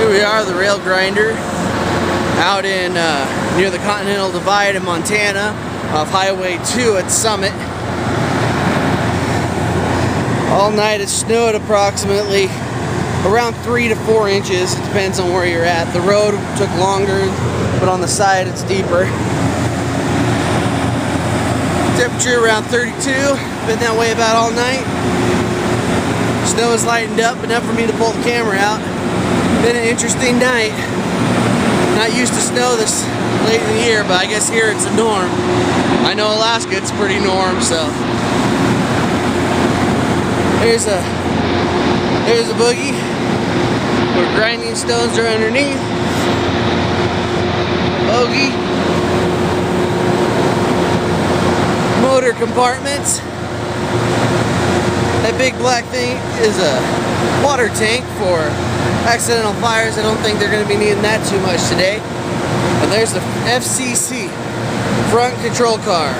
Here we are, the rail grinder, out in near the Continental Divide in Montana, off Highway 2 at Summit. All night it snowed approximately around 3 to 4 inches. It depends on where you're at. The road took longer, but on the side it's deeper. Temperature around 32. Been that way about all night. Snow has lightened up enough for me to pull the camera out. Been an interesting night. Not used to snow this late in the year, but I guess here it's a norm. I know Alaska it's pretty norm, so. There's a boogie where grinding stones are underneath. Bogey. Motor compartments. That big black thing is a water tank for accidental fires. I don't think they're going to be needing that too much today. And there's the FCC front control car.